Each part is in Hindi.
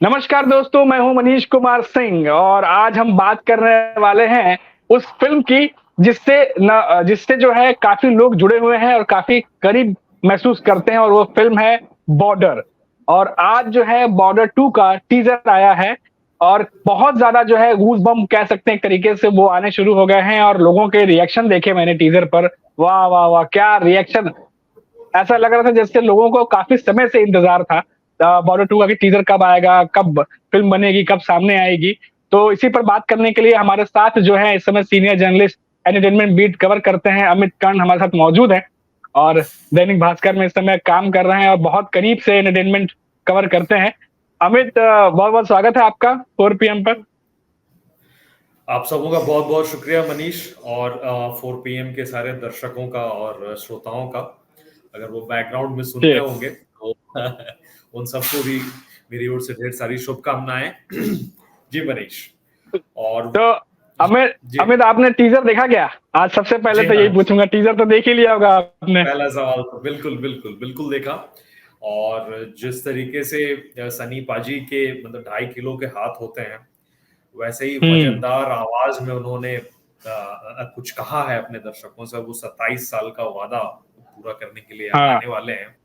नमस्कार दोस्तों, मैं हूं मनीष कुमार सिंह और आज हम बात करने वाले हैं उस फ़िल्म की जिससे जो है काफ़ी लोग जुड़े हुए हैं और काफ़ी करीब महसूस करते हैं और वो फ़िल्म है बॉर्डर। और आज जो है बॉर्डर 2 का टीज़र आया है और बहुत ज़्यादा जो है गूज़बम्प कह सकते हैं एक तरीके से वो आने शुरू हो गए हैं और लोगों के रिएक्शन देखे मैंने टीज़र पर। वाह, वाह, वाह! क्या रिएक्शन ऐसा लग रहा था जैसे लोगों को काफ़ी समय से इंतज़ार था बॉर्डर 2 का कि टीज़र कब आएगा, कब फ़िल्म बनेगी, कब सामने आएगी। तो इसी पर बात करने के लिए हमारे साथ जो है इस समय senior journalist entertainment beat cover करते हैं अमित कर्ण हमारे साथ मौजूद हैं और दैनिक भास्कर में इस समय काम कर रहे हैं और बहुत करीब से एंटरटेनमेंट कवर करते हैं। अमित बहुत-बहुत स्वागत है आपका 4 पीएम पर। आप सबों का बहुत बहुत शुक्रिया मनीष और 4 पीएम के सारे दर्शकों का और श्रोताओं का। अगर वो बैकग्राउंड में सुन जी। रहे होंगे तो उन सबको भी मेरी ओर से ढेर सारी शुभकामनाएं। जी मनीष। और तो अमित जी अमित आपने टीज़र देखा क्या? आज सबसे पहले जी तो हाँ, यही पूछूँगा, टीज़र तो देख ही लिया होगा आपने। पहला सवाल तो बिल्कुल बिल्कुल बिल्कुल देखा। और जिस तरीके से सनी पाजी के मतलब 2.5 किलो के हाथ होते हैं, वैसे ही हुँ। वजनदार आवाज में उन्होंने कुछ कहा है अपने दर्शकों से। वो 27 साल का वादा पूरा करने के लिए हाँ, आने वाले हैं।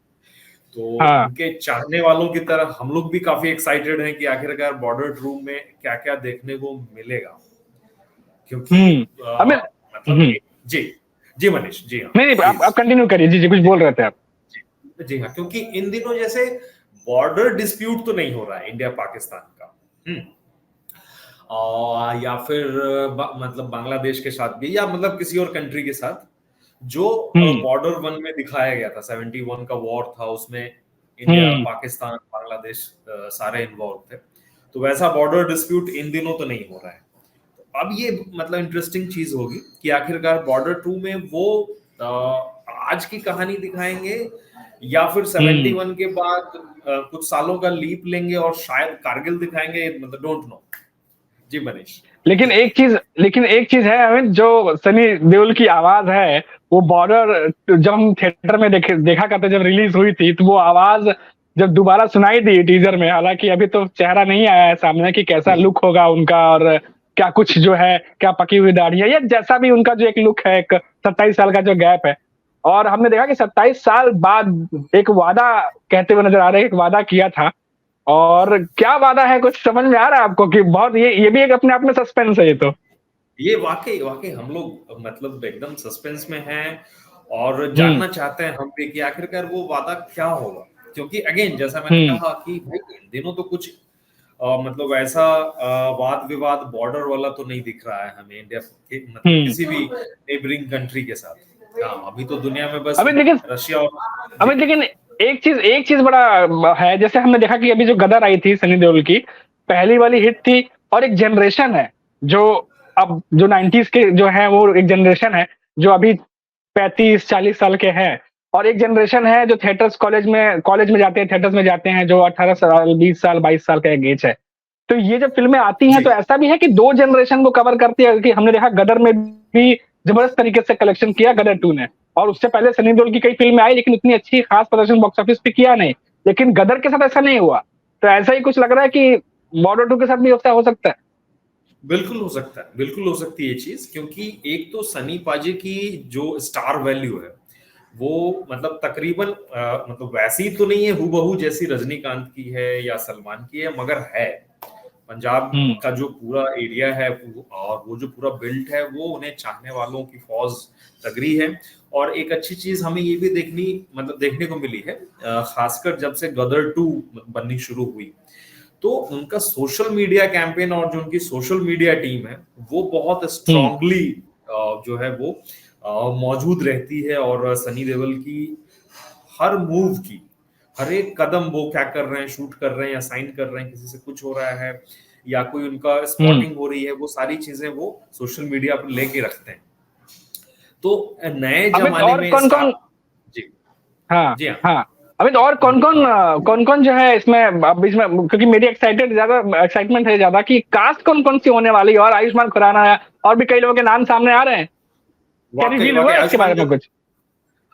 तो हाँ। उनके चाहने वालों की तरह हम लोग भी काफी एक्साइटेड हैं कि आखिरकार बॉर्डर टू में क्या क्या देखने को मिलेगा, क्योंकि हुँ। अमित मतलब हुँ। जी जी मनीष, जी हाँ नहीं, नहीं आप प्लीज। कंटिन्यू करिए। जी, जी, कुछ बोल रहे थे आप। जी जी हाँ, क्योंकि इन दिनों जैसे बॉर्डर डिस्प्यूट तो नहीं हो रहा है इंडिया पाकिस्तान का। और या फिर मतलब बांग्लादेश के साथ भी, या मतलब किसी और कंट्री के साथ, जो हुँ, बॉर्डर वन में दिखाया गया था। 71 का वॉर था, उसमें इंडिया हुँ, पाकिस्तान बांग्लादेश सारे इन्वॉल्व थे। तो वैसा बॉर्डर डिस्प्यूट इन दिनों तो नहीं हो रहा है। तो अब ये मतलब इंटरेस्टिंग चीज होगी कि आखिरकार बॉर्डर 2 में वो आज की कहानी दिखाएंगे या फिर हुँ। 71 के बाद कुछ सालों का लीप लेंगे और शायद कारगिल दिखाएंगे, मतलब डोंट नो। जी मनीष। लेकिन एक चीज़ है अमित, जो सनी देओल की आवाज़ है, वो बॉर्डर जब हम थिएटर में देखा करते जब रिलीज़ हुई थी, तो वो आवाज़ जब दोबारा सुनाई दी टीज़र में, हालाँकि अभी तो चेहरा नहीं आया है सामने कि कैसा लुक होगा उनका और क्या कुछ जो है, क्या पकी हुई दाढ़ी है या जैसा भी उनका जो एक लुक है, एक 27 साल का जो गैप है। और हमने देखा कि 27 साल बाद एक वादा कहते हुए नज़र आ रहे हैं, एक वादा किया था और क्या वादा है कुछ समझ में आ रहा है आपको कि बहुत ये भी एक अपने आप में सस्पेंस है ये तो? ये वाकई वाकई हम लोग मतलब एकदम सस्पेंस में हैं और हुँ, जानना चाहते हैं हम भी कि आखिरकार वो वादा क्या होगा। क्योंकि अगेन जैसा मैंने हुँ, कहा कि भाई इन दिनों तो कुछ मतलब ऐसा वाद विवाद बॉर्डर वाला तो नहीं दिख रहा है हमें इंडिया के मतलब हुँ। किसी भी नेबरिंग कंट्री के साथ। हाँ, अभी तो दुनिया में बस अमित लेकिन रशिया और जी। अमित लेकिन एक चीज़ बड़ा है, जैसे हमने देखा कि अभी जो गदर आई थी सनी देओल की, पहली वाली हिट थी और एक जनरेशन है, जो अब जो 90s के जो हैं वो एक जनरेशन है, जो अभी 35-40 साल के हैं और एक जनरेशन है जो कॉलेज में जाते हैं, थिएटर्स में जाते हैं, जो 18 साल, 20 साल, 22 साल का एक एज है। तो ये जब फ़िल्में आती हैं जी तो ऐसा भी है कि 2 जनरेशन को कवर करती है कि हमने देखा गदर में भी ज़बरदस्त तरीके से कलेक्शन किया गदर 2 ने और उससे पहले सनी देओल की कई फ़िल्में आई लेकिन उतनी अच्छी ख़ास प्रदर्शन बॉक्स ऑफिस पे किया नहीं। लेकिन गदर के साथ ऐसा नहीं हुआ। तो ऐसा ही कुछ लग रहा है कि बॉर्डर 2 के साथ भी ऐसा हो सकता है। बिल्कुल हो सकता है, बिल्कुल हो सकती है ये चीज। क्योंकि एक तो सनी पाजी की जो स्टार वैल्यू है वो मतलब तकरीबन मतलब वैसी तो नहीं है हूबहू जैसी रजनीकांत की है या सलमान की है, मगर है। पंजाब हुँ, का जो पूरा एरिया है और वो जो पूरा बिल्ट है वो उन्हें चाहने वालों की फौज तगड़ी है। और एक अच्छी चीज हमें ये भी देखने को मिली है, खासकर जब से गदर 2 बननी शुरू हुई, तो उनका सोशल मीडिया कैंपेन और जो उनकी सोशल मीडिया टीम है वो बहुत हुँ, स्ट्रांगली जो है वो मौजूद रहती है। और सनी देओल की हर मूव की, हर एक कदम, वो क्या कर रहे हैं, शूट कर रहे हैं या साइन कर रहे हैं, किसी से कुछ हो रहा है या कोई उनका हुँ। स्पॉटिंग हो रही है, वो सारी चीजें वो सोशल मीडिया पर लेके रखते हैं। तो नए अमित जमाने और में कौन-कौन स्टार। जी हाँ, जी हाँ। हाँ। अमित और कौन-कौन जो है इसमें अब इसमें क्योंकि मेरी एक्साइटमेंट है ज़्यादा कि कास्ट कौन-कौन सी होने वाली है और आयुष्मान खुराना है और भी कई लोगों के नाम सामने आ रहे हैं। क्या वाकई रिवील हुआ वाकई है इसके बारे में कुछ?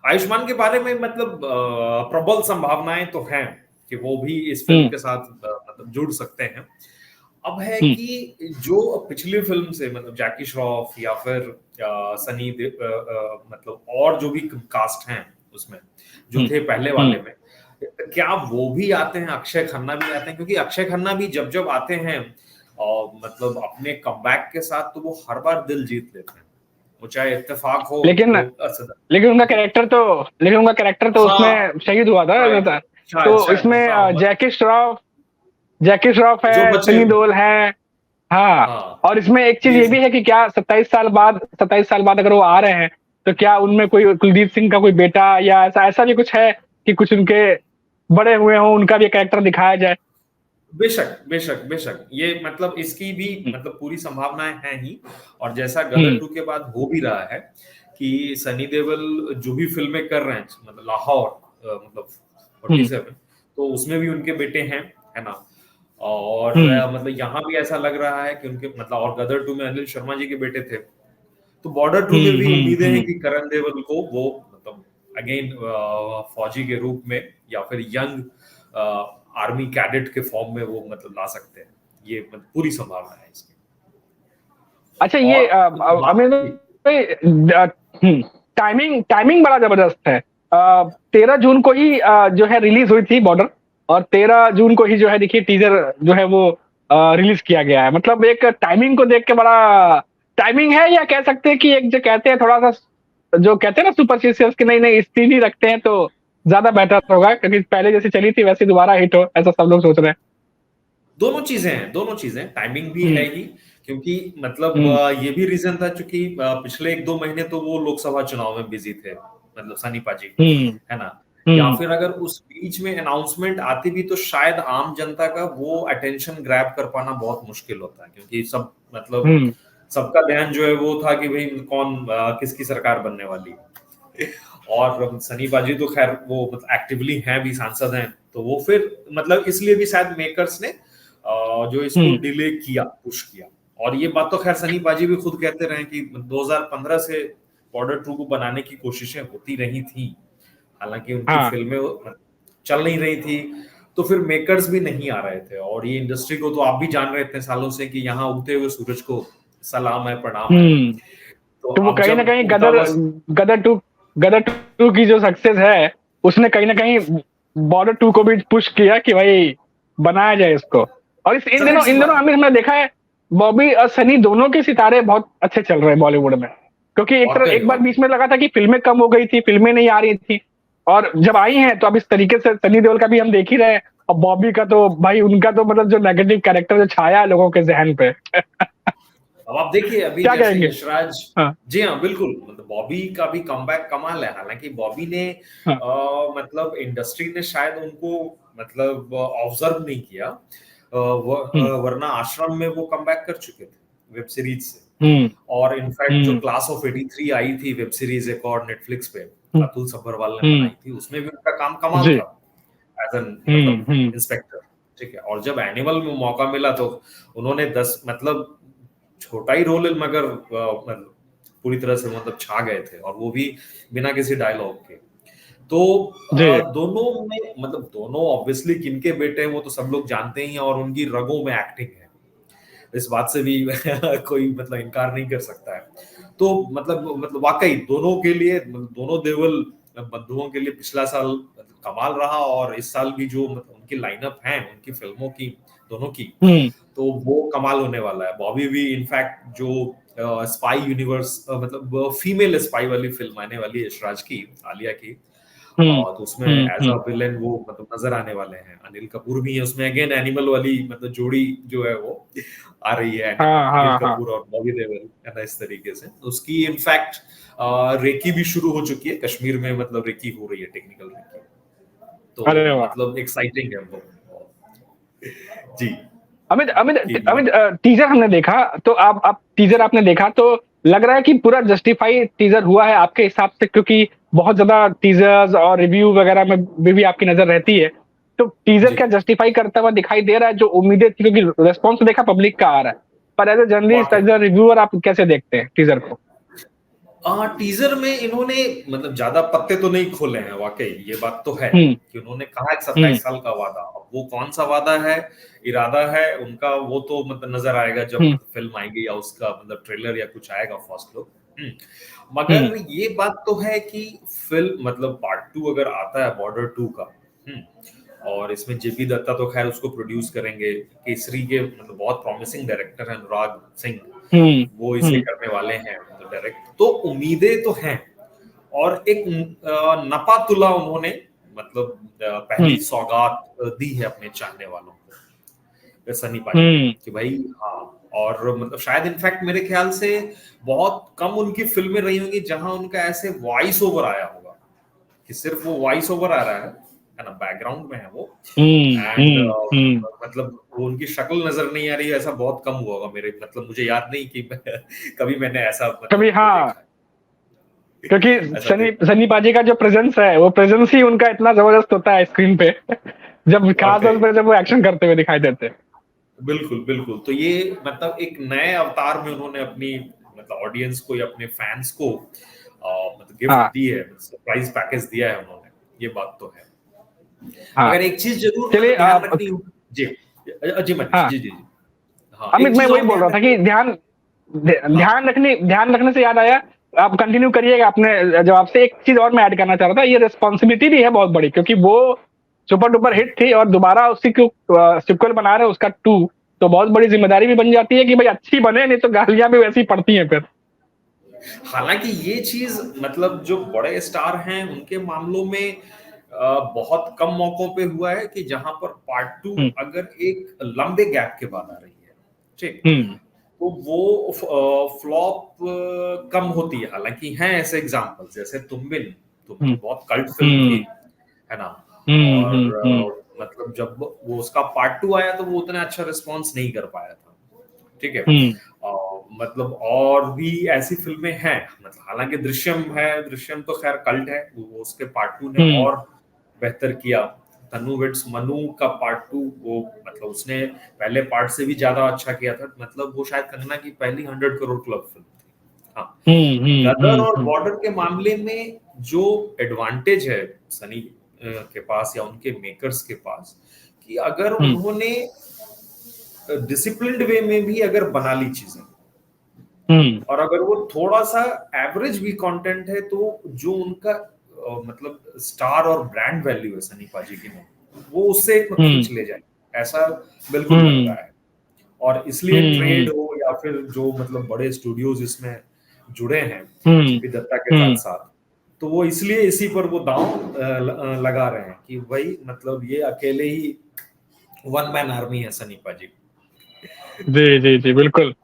आयुष्मान के बारे में मतलब प्रबल संभावनाएं तो हैं। कि वो भी इस फिल्म के साथ मतलब जुड़ सकते हैं। अब है कि जो पिछली फिल्म से मतलब जैकी श्रॉफ या फिर सनी मतलब और जो भी कास्ट हैं उसमें जो थे पहले वाले में, क्या वो भी आते हैं, अक्षय खन्ना भी आते हैं? क्योंकि अक्षय खन्ना भी जब जब आते हैं और मतलब अपने कमबैक के साथ, तो वो हर बार दिल जीत लेते हैं, वो चाहे इत्तेफाक हो लेकिन लेकिन उनका कैरेक्टर तो हाँ, उसमें शहीद हुआ था। तो इसमें हाँ, जैकी श्रॉफ जो है, बचे सनी देओल है। हाँ, हाँ, और इसमें एक चीज ये भी है कि क्या 27 साल बाद अगर वो आ रहे हैं, तो क्या उनमें कोई कुलदीप सिंह का कोई बेटा या ऐसा ऐसा भी कुछ है कि कुछ उनके बड़े हुए हों, उनका भी कैरेक्टर दिखाया जाए? बेशक बेशक बेशक, ये मतलब इसकी भी हम्म, मतलब पूरी संभावनाएं हैं ही। और जैसा गदर हम्म, 2 के बाद हो भी रहा है कि सनी देओल जो भी फिल्में कर रहे हैं, मतलब लाहौर मतलब हम्म, 47, तो उसमें भी उनके बेटे हैं, है ना? और हम्म, मतलब यहाँ भी ऐसा लग रहा है कि उनके मतलब, और गदर 2 में अनिल शर्मा जी के बेटे थे, तो बॉर्डर 2 में हम्म, भी हम्म, उम्मीदें हैं कि करण देओल को वो मतलब अगेन फौजी के रूप में या फिर यंग आर्मी कैडेट के फॉर्म में वो मतलब ला सकते हैं। ये मतलब पूरी संभावना है इसकी। अच्छा, ये और अमित बाकी भाई, टाइमिंग टाइमिंग बड़ा जबरदस्त है। 13 जून को ही जो है रिलीज हुई थी बॉर्डर, और 13 जून को ही जो है देखिए टीजर जो है वो रिलीज किया गया है। मतलब एक टाइमिंग को देख के बड़ा टाइमिंग है, या कह सकते हैं कि एक जो कहते हैं थोड़ा सा, जो कहते हैं ना सुपरस्टिशियस, कि नहीं नहीं स्टील ही रखते हैं तो ज्यादा बेटर होगा, क्योंकि पहले जैसे चली थी वैसे दोबारा हिट हो, ऐसा सब लोग सोच रहे हैं। दोनों चीजें हैं, दोनों चीजें, टाइमिंग भी है हम्म, ही, क्योंकि मतलब हम्म, ये भी रीजन था क्योंकि पिछले 1-2 महीने तो वो लोकसभा चुनाव में बिजी थे, मतलब सनी पाजी, हम्म, है ना? या हम्म, फिर अगर उस बीच में अनाउंसमेंट आती भी तो शायद आम जनता का वो अटेंशन ग्रैब कर पाना बहुत मुश्किल होता है, क्योंकि सब मतलब हम्म, सबका ध्यान जो है वो था कि भाई कौन किसकी सरकार बनने वाली है। और सनी पाजी तो खैर वो मतलब एक्टिवली हैं भी, सांसद हैं, तो वो फिर मतलब इसलिए भी शायद मेकर्स ने जो इसको हम्म, डिले किया, पुश किया। और ये बात तो खैर सनी पाजी भी खुद कहते रहे कि 2015 से बॉर्डर 2 को बनाने की कोशिशें होती रही थी, हालांकि उनकी हाँ, फिल्में चल नहीं रही थी, तो फिर मेकर्स भी नहीं आ रहे थे। और ये इंडस्ट्री को तो आप भी जान रहे इतने सालों से कि यहाँ उगते हुए सूरज को सलाम है, प्रणाम है। हम्म। तो तो वो अब कहीं ना जब कहीं उगता हुआ गदर टू गदर टू की जो सक्सेस है, उसने कहीं ना कहीं बॉर्डर 2 को भी पुश किया कि भाई बनाया जाए इसको। और इस जाहिर सी इन बात दिनों है। आमिर, हमने देखा है बॉबी और सनी दोनों के सितारे बहुत अच्छे चल रहे हैं बॉलीवुड में। क्योंकि वाकई एक बार बीच वाकई में लगा था कि फिल्में कम हो गई थी, फिल्में नहीं आ रही थी, और जब आई हैं तो अब इस तरीके से सनी देओल का भी हम देख ही रहे हैं। और बॉबी का तो भाई, उनका तो मतलब जो नेगेटिव कैरेक्टर जो छाया है लोगों के जहन पे अब आप देखिए अभी क्या जैसे कहेंगे? यशराज, हाँ, जी हाँ बिल्कुल, मतलब बॉबी का भी कमबैक कमाल है। हालांकि बॉबी ने हाँ, मतलब इंडस्ट्री ने शायद उनको मतलब ऑब्जर्व नहीं किया, हम्म, वरना आश्रम में वो कमबैक कर चुके थे वेब सीरीज से। हम्म, और इनफैक्ट जो हम्म, क्लास ऑफ 83 आई थी वेब सीरीज एक और नेटफ्लिक्स पे, हम्म, अतुल सब्बरवाल ने हम्म, बनाई थी, उसमें भी उनका काम कमाल जी, था एज एन हम्म, मतलब हम्म, इंस्पेक्टर। ठीक है, और जब एनिमल में मौका मिला तो उन्होंने 10 मतलब छोटा ही रोल है, मगर मतलब पूरी तरह से मतलब छा गए थे, और वो भी बिना किसी डायलॉग के। तो जी, दोनों में मतलब दोनों ऑब्वियसली किनके बेटे हैं वो तो सब लोग जानते ही हैं, और उनकी रगों में एक्टिंग है, इस बात से भी कोई मतलब इनकार नहीं कर सकता है। तो मतलब वाकई दोनों के लिए मतलब दोनों देवल बंधुओं के लिए पिछला साल मतलब कमाल रहा, और इस साल भी जो मतलब उनकी लाइनअप है उनकी फिल्मों की, दोनों की, हम्म, तो वो कमाल होने वाला है। बॉबी भी इनफैक्ट जो स्पाई यूनिवर्स मतलब फीमेल स्पाई वाली फिल्म आने वाली है यशराज की, आलिया की, हम्म, तो उसमें हम्म, एज अ विलेन वो मतलब नजर आने वाले हैं। अनिल कपूर भी है उसमें, अगेन एनिमल वाली मतलब जोड़ी जो है वो आ रही है, हाँ, अनिल हाँ, हाँ, कपूर और बॉबी देओल, है ना? इस तरीके से उसकी इनफैक्ट रेकी भी शुरू हो चुकी है कश्मीर में, मतलब रेकी हो रही है, टेक्निकल रेकी। तो अरे वाह। मतलब एक्साइटिंग है वो। जी, अमित अमित कि अमित, मतलब टीजर हमने देखा, तो आप टीजर आपने देखा तो लग रहा है कि पूरा जस्टिफाई टीजर हुआ है आपके हिसाब से? क्योंकि बहुत ज्यादा टीजर्स और रिव्यू वगैरह में भी आपकी नजर रहती है, तो टीजर जी, क्या जस्टिफाई करता हुआ दिखाई दे रहा है जो उम्मीदें थी? क्योंकि रेस्पॉन्स देखा पब्लिक का आ रहा है, पर एज ए जर्नलिस्ट, वाकई एज ए रिव्यूअर, आप कैसे देखते हैं टीजर को? टीजर में इन्होंने मतलब ज्यादा पत्ते तो नहीं खोले हैं, वाकई ये बात तो है हम्म कि उन्होंने कहा एक हम्म 27 साल का वादा। अब वो कौन सा वादा है, इरादा है उनका, वो तो मतलब नजर आएगा जब हम्म मतलब फिल्म आएगी या उसका मतलब ट्रेलर या कुछ आएगा फर्स्ट लुक। हम्म मगर ये बात तो है कि फिल्म मतलब पार्ट 2 अगर आता है बॉर्डर 2 का, और इसमें जेपी दत्ता तो खैर उसको प्रोड्यूस करेंगे, केसरी के मतलब बहुत प्रॉमिसिंग डायरेक्टर है अनुराग सिंह, हम्म वो इसे करने वाले हैं तो डायरेक्ट, तो उम्मीदें तो हैं। और एक नपातुला उन्होंने मतलब पहली हम्म सौगात दी है अपने चाहने वालों को, सनी पाजी को, हम्म कि भाई हाँ। और मतलब शायद इनफैक्ट मेरे ख्याल से बहुत कम उनकी फिल्में रही होंगी जहां उनका ऐसे वॉइस ओवर आया होगा, कि सिर्फ वो वॉइस ओवर आ रहा है ना, बैकग्राउंड में है वो, एंड हम्म। मतलब वो उनकी शक्ल नजर नहीं आ रही है, ऐसा बहुत कम हुआ होगा मेरे मतलब, मुझे याद नहीं कि कभी मैंने ऐसा मतलब कभी उनको हाँ, देखा है, क्योंकि ऐसा सनी देखा सनी पाजी का जो प्रेजेंस है, वो प्रेजेंस ही उनका इतना जबरदस्त होता है स्क्रीन पे जब खास तौर वाकई। पे जब वो एक्शन करते हुए दिखाई देते हैं। बिल्कुल बिल्कुल, तो ये मतलब एक नए अवतार में उन्होंने अपनी मतलब ऑडियंस को या अपने फैंस को मतलब गिफ्ट हाँ दी है, सरप्राइज पैकेज दिया है उन्होंने, ये बात तो है। हाँ। मगर एक चीज जरूर चलिए मतलब ध्यान रखनी हो। जी जी मनीष, हाँ जी जी जी। हाँ, अमित, एक मैं चीज वही और बोल ध्यान रहा था रखनी। कि हाँ ध्यान रखने से याद आया। आप कंटिन्यू करिएगा अपने जवाब से। एक चीज और मैं ऐड करना चाह रहा था, ये रिस्पॉन्सिबिलिटी भी है बहुत बड़ी, क्योंकि वो सुपर डुपर हिट थी और दोबारा उसी को सिक्वल बना रहे हैं उसका 2, तो बहुत बड़ी जिम्मेदारी भी बन जाती है कि भाई अच्छी बने, नहीं तो गालियां भी वैसी पड़ती हैं फिर। हालांकि ये चीज मतलब जो बड़े स्टार हैं उनके मामलों में बहुत कम मौकों पे हुआ है कि जहां पर पार्ट 2 हम्म अगर एक लंबे गैप के बाद आ रही है, ठीक, हम्म तो वो फ्लॉप कम होती है। हालांकि हैं ऐसे एग्जांपल, जैसे तुम बिन हम्म बहुत कल्ट फिल्म थी, हम्म है ना, हम्म और हम्म हम्म मतलब जब वो उसका पार्ट 2 आया तो वो उतना अच्छा रिस्पॉन्स नहीं कर पाया था, ठीक है। हम्म मतलब और भी ऐसी फिल्में हैं, मतलब हालांकि दृश्यम है, दृश्यम तो खैर कल्ट है, वो उसके पार्ट 2 ने हम्म और बेहतर किया। तनु विट्स मनु का पार्ट 2, वो मतलब उसने पहले पार्ट से भी ज्यादा अच्छा किया था, मतलब वो शायद कंगना की पहली 100 करोड़ क्लब फिल्म थी। हाँ, गदर और हम्म बॉर्डर के मामले में जो एडवांटेज है सनी के पास या उनके मेकर्स के पास, कि अगर हम्म उन्होंने डिसिप्लिन्ड वे में भी अगर बना ली चीजें, हम्म और अगर वो थोड़ा सा एवरेज भी कंटेंट है, तो जो उनका मतलब स्टार और ब्रांड वैल्यू है सनी पाजी की में, वो उससे हम्म खींच ले जाए, ऐसा बिल्कुल लग हम्म रहा है। और इसलिए ट्रेड हम्म हो या फिर जो मतलब बड़े स्टूडियोज इसमें जुड़े हैं हम्म जेपी दत्ता के साथ हम्म साथ, तो वो इसलिए इसी पर वो दांव लगा रहे हैं कि भाई मतलब ये अकेले ही वन मैन आर्मी है सनी पाजी। जी जी जी बिल्कुल।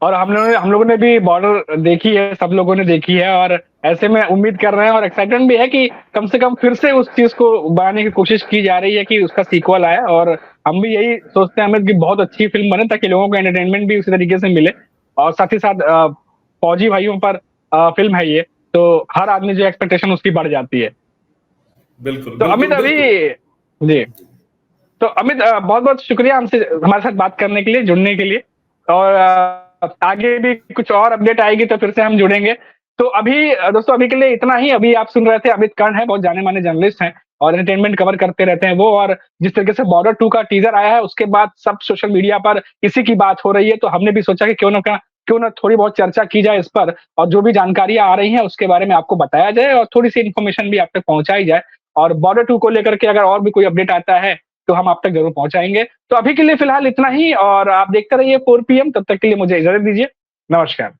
और हम लोगों ने भी बॉर्डर देखी है, सब लोगों ने देखी है, और ऐसे में उम्मीद कर रहे हैं और एक्साइटमेंट भी है कि कम से कम फिर से उस चीज को बनाने की कोशिश की जा रही है कि उसका सीक्वल आए। और हम भी यही सोचते हैं अमित, कि बहुत अच्छी फिल्म बने ताकि लोगों को एंटरटेनमेंट भी उसी तरीके से मिले। और साथ ही साथ फौजी भाइयों पर फिल्म है ये, तो हर आदमी जो एक्सपेक्टेशन उसकी बढ़ जाती है। बिल्कुल तो अमित बिल्कुल अभी बिल्कुल। जी, तो अमित बहुत बहुत शुक्रिया हमसे हमारे साथ बात करने के लिए, जुड़ने के लिए। और आगे भी कुछ और अपडेट आएगी तो फिर से हम जुड़ेंगे। तो अभी दोस्तों, अभी के लिए इतना ही। अभी आप सुन रहे थे अमित कर्ण है, बहुत जाने माने जर्नलिस्ट हैं और एंटरटेनमेंट कवर करते रहते हैं वो। और जिस तरीके से बॉर्डर 2 का टीजर आया है, उसके बाद सब सोशल मीडिया पर इसी की बात हो रही है, तो हमने भी सोचा कि क्यों ना थोड़ी बहुत चर्चा की जाए इस पर, और जो भी जानकारियां आ रही हैं उसके बारे में आपको बताया जाए और थोड़ी सी इन्फॉर्मेशन भी आप तक पहुंचाई जाए। और बॉर्डर 2 को लेकर के अगर और भी कोई अपडेट आता है तो हम आप तक जरूर पहुंचाएंगे। तो अभी के लिए फिलहाल इतना ही, और आप देखते रहिए 4 PM। तब तक के लिए मुझे इजाजत दीजिए। नमस्कार।